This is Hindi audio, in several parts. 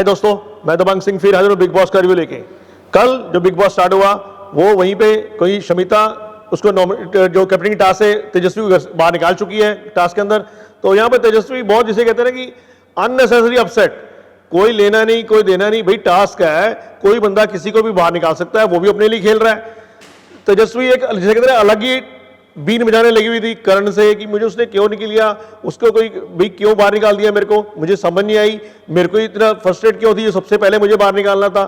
हाय दोस्तों, मैं दबंग सिंह फिर हाजिर हूं बिग बॉस का रिव्यू लेके। कल जो बिग बॉस स्टार्ट हुआ वो वहीं पे कोई शमिता उसको जो कैप्टन टास्क से तेजस्वी को बाहर निकाल चुकी है टास्क के अंदर। तो यहाँ पे तेजस्वी बहुत जिसे कहते हैं ना कि अननेसेसरी अपसेट, कोई लेना नहीं कोई देना नहीं, भाई टास्क है, कोई बंदा किसी को भी बाहर निकाल सकता है, वो भी अपने लिए खेल रहा है। तेजस्वी एक जिसे कहते हैं अलग ही बीन बजाने लगी हुई थी करण से कि मुझे उसने क्यों निकल लिया, उसको कोई भाई क्यों बाहर निकाल दिया, मेरे को मुझे समझ नहीं आई, मेरे को इतना फ्रस्ट्रेट क्यों थी, सबसे पहले मुझे बाहर निकालना था।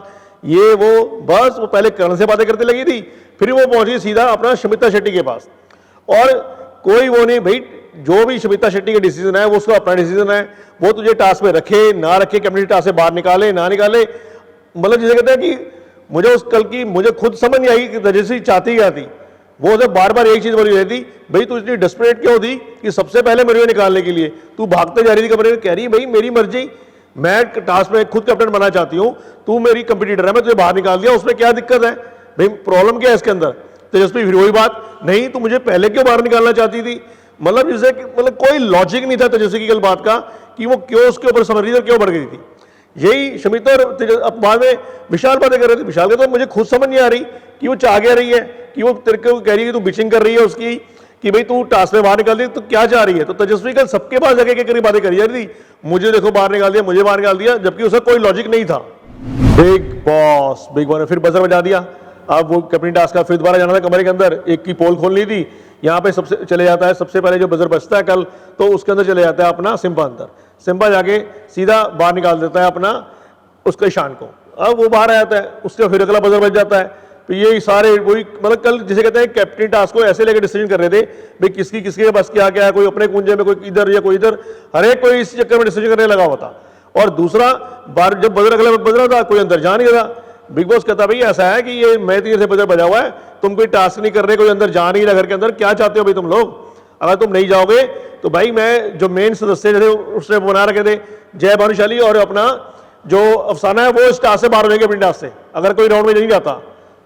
ये वो बस वो पहले करण से बातें करते लगी थी, फिर वो पहुंची सीधा अपना शमिता शेट्टी के पास। और कोई वो नहीं भाई, जो भी शमिता शेट्टी का डिसीजन है वो उसका अपना डिसीजन है, वो तुझे टास्क में रखे ना रखे, कैप्टन टास्क से बाहर निकाले ना निकाले, मतलब जिसे कहते हैं कि मुझे उस कल की मुझे खुद समझ नहीं आई कि तेजस्वी चाहती क्या थी। वो उसे बार बार एक चीज बोली रहती, भाई तू इतनी डेस्परेट क्यों थी कि सबसे पहले मेरे को निकालने के लिए तू भागते जा रही थी कमरे में, कह रही भाई मेरी मर्जी, मैं टास्क में खुद कैप्टन बनना चाहती हूँ, तू मेरी कंपटीटर है, मैं तुझे बाहर निकाल दिया, उसमें क्या दिक्कत है भाई, प्रॉब्लम क्या है इसके अंदर। तेजस्वी फिर वही बात, नहीं तू मुझे पहले क्यों बाहर निकालना चाहती थी, मतलब जिसे मतलब कोई लॉजिक नहीं था तेजस्वी की कल बात का कि वो क्यों उसके ऊपर समझ रही थी और क्यों बढ़ गई थी। यही शमिता और बाद में विशाल बातें कर रहे थे, विशाल कहते तो मुझे खुद समझ नहीं आ रही कि वो चाह क्या रही है, कि वो तेरे को कह रही है कि तू बिचिंग कर रही है उसकी कि भाई तू टास्क में बाहर निकाल दी, तो क्या चाह रही है। तो तेजस्वी कल सबके पास जाके क्या करी बातें करी जा रही थी, मुझे देखो बाहर निकाल दिया, मुझे बाहर निकाल दिया, जबकि उसका कोई लॉजिक नहीं था। बिग बॉस ने फिर बजर बजा दिया। अब वो कैप्टन टास्क का फिर दोबारा जाना था कमरे के अंदर, एक की पोल खोलनी थी, यहाँ पे सबसे चले जाता है, सबसे पहले जो बजर बजता है कल तो उसके अंदर चले जाता है अपना सिम्पा अंदर, सिम्पा जाके सीधा बाहर निकाल देता है अपना उसके ईशान को। अब वो बाहर आ जाता है, उसका फिर अगला बजर बज जाता है। तो ये सारे वही मतलब कल जिसे कहते हैं कैप्टन टास्क को ऐसे लेकर डिसीजन कर रहे थे भाई किसकी किसके बस क्या क्या है, कोई अपने कुंजे में, कोई इधर या कोई इधर, हर एक कोई इस चक्कर में डिसीजन करने लगा हुआ था। और दूसरा बार जब बजर अगला बज रहा था कोई अंदर जा नहीं रहा, बिग बॉस कहता भाई ऐसा है कि ये मैं तीर से बजर बजा हुआ है, तुम कोई टास्क नहीं कर रहे, कोई अंदर जा नहीं रहा घर के अंदर, क्या चाहते हो भाई तुम लोग, अगर तुम नहीं जाओगे तो भाई मैं जो मेन सदस्य थे उसने बना रखे थे जय भानुशाली और अपना जो अफसाना है वो इस टास्क से बाहर हो जाएंगे अपनी टास्क से, अगर कोई राउंड में नहीं जाता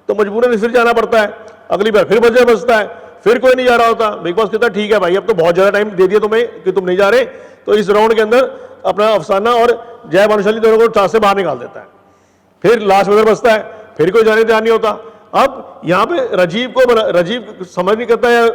तो मजबूरन फिर जाना पड़ता है, अगली बार फिर बजर बजता है, फिर कोई नहीं जा रहा होता। बिग बॉस कहता ठीक है भाई अब तो बहुत ज्यादा टाइम दे दिया तुम्हें कि तुम नहीं जा रहे, तो इस राउंड के अंदर अपना अफसाना और जय भानुशाली दोनों को टास्क से बाहर निकाल देता है। फिर लास्ट बजर बजता है, फिर कोई जाने ध्यान नहीं होता। अब यहाँ पे राजीव समझ नहीं करता है,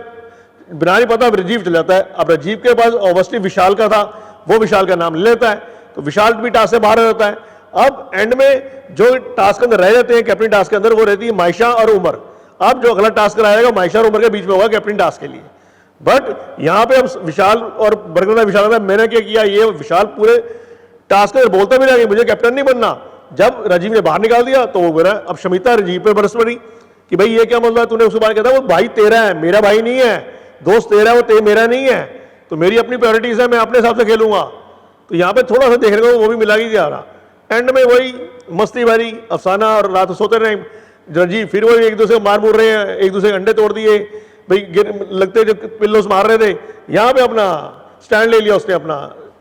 बिना नहीं पता राजीव चल जाता है। अब राजीव के पास ऑब्वियसली विशाल का था, वो विशाल का नाम ले लेता है, तो विशाल भी टास्क से बाहर हो जाता है। अब एंड में जो टास्क के अंदर रह जाते हैं कैप्टन टास्क के अंदर, वो रहती है मायशा और उमर। अब जो अगला टास्क कराएगा मायशा और उमर के बीच में होगा कैप्टन टास्क के लिए। बट यहाँ पे अब विशाल और बरगद ने विशाल मैंने क्या किया, ये विशाल पूरे टास्क के बोलता भी रहा मुझे कैप्टन नहीं बनना। जब राजीव ने बाहर निकाल दिया तो वो मेरा अब शमिता राजीव पे बरस पड़ी कि भाई ये क्या मतलब तूने उसके बारे कहता वो भाई तेरा है, मेरा भाई नहीं है, दोस्त तेरा है वो मेरा नहीं है, तो मेरी अपनी प्रायोरिटीज है, मैं अपने हिसाब से खेलूंगा। तो यहाँ पे थोड़ा सा देखने को वो भी मिला ही जा रहा। एंड में वही मस्ती भरी अफसाना और रात सोते रहे राजीव, फिर वही एक दूसरे को मार मुर रहे हैं, एक दूसरे के अंडे तोड़ दिए भाई, लगते जो पिल्लोस मार रहे थे, यहाँ पे अपना स्टैंड ले लिया उसने, अपना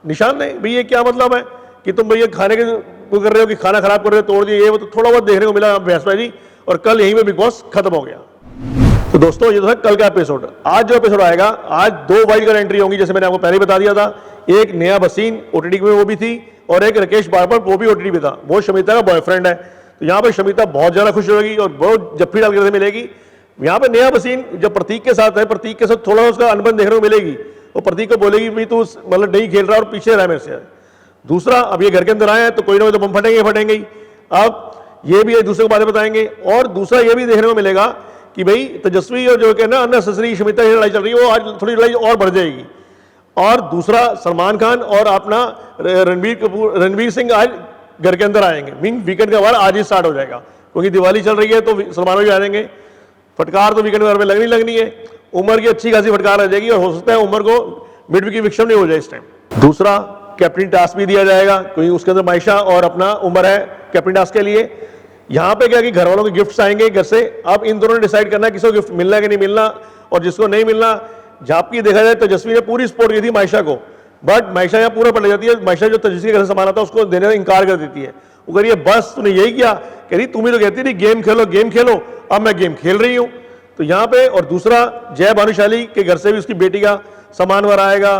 निशान नहीं भाई ये क्या मतलब है कि तुम भैया खाने के वो कर रहे हो कि खाना खराब कर रहे हो, तोड़ दिए, ये वो तो थोड़ा बहुत देखने को मिला बहसबाजी, और कल यहीं पे बिग बॉस खत्म हो गया। तो दोस्तों ये तो था कल का एपिसोड। आज जो एपिसोड आएगा, आज 2 वाइल्ड कार्ड एंट्री होंगी, जैसे मैंने आपको पहले ही बता दिया था। एक नया बसीन ओटीटी में वो भी थी, और एक राकेश बारबर वो भी ओटीटी में था, वो शमिता का बॉयफ्रेंड है। तो यहाँ पे शमिता बहुत ज्यादा खुश होगी और बहुत जफ्फी डाल कर मिलेगी। यहाँ पे नया बसीन जब प्रतीक के साथ है, प्रतीक के साथ थोड़ा उसका अनबन देखने को मिलेगी, वो प्रतीक को बोलेगी भाई तू मतलब नहीं खेल रहा और पीछे रहा मेरे से। दूसरा अब ये घर के अंदर आए हैं तो कोई ना कोई तो बम फटेंगे ही, अब ये भी एक दूसरे को बातें बताएंगे। और दूसरा ये भी देखने को मिलेगा कि भाई तेजस्वी और जो कहना अननेसेसरी शमिता की लड़ाई चल रही है, वो आज थोड़ी लड़ाई और बढ़ जाएगी। और दूसरा सलमान खान और अपना रणवीर सिंह आज घर के अंदर आएंगे, मीन वीकेंड का वार आज ही स्टार्ट हो जाएगा, क्योंकि दिवाली चल रही है तो सलमान भी आ जाएंगे। फटकार तो वीकेंड में लगनी है, उमर की अच्छी खासी फटकार आ जाएगी, और हो सकता है उमर को मिड वीक की विक्टिम नहीं हो जाए इस टाइम। दूसरा कैप्टन टास्क भी दिया जाएगा, क्योंकि उसके अंदर मायशा और अपना उमर है कैप्टन टास्क के लिए। यहाँ पे क्या कि घर वालों के गिफ्ट्स आएंगे घर से, अब इन दोनों ने डिसाइड करना है किसको गिफ्ट मिलना है कि नहीं मिलना, और जिसको नहीं मिलना, झापकी देखा जाए तेजस्वी ने पूरी सपोर्ट की थी मायशा को, बट मायशा यहाँ पूरा पड़ जाती है। मायशा जो तेजस्वी के घर से सामान आता है उसको देने का इनकार कर देती है, वो कह रही है बस तूने यही किया, कह रही तुम ही तो कहती थी गेम खेलो, अब मैं गेम खेल रही हूँ। तो यहाँ पे और दूसरा जय भानुशाली के घर से भी उसकी बेटी का सामान वर आएगा,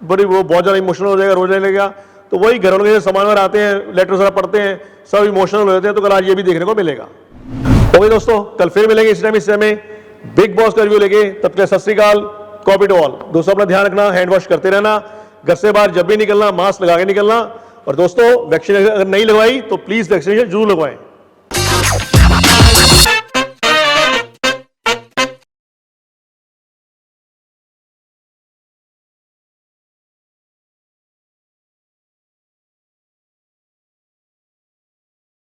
बड़ी वो बहुत ज्यादा इमोशनल हो जाएगा, रोने लगेगा। तो वही घरों के सामान में आते हैं, लेटर वगैरह पढ़ते हैं, सब इमोशनल हो जाते हैं। तो कल आज ये भी देखने को मिलेगा। ओके दोस्तों, कल फिर मिलेंगे इस टाइम में बिग बॉस का रिव्यू लेके। तब तक सत श्री अकाल, कॉपी टू ऑल। दोस्तों अपना ध्यान रखना, हैंड वॉश करते रहना, घर से बाहर जब भी निकलना मास्क लगा के निकलना। और दोस्तों वैक्सीन अगर नहीं लगवाई तो प्लीज वैक्सीनेशन जरूर लगवाएं।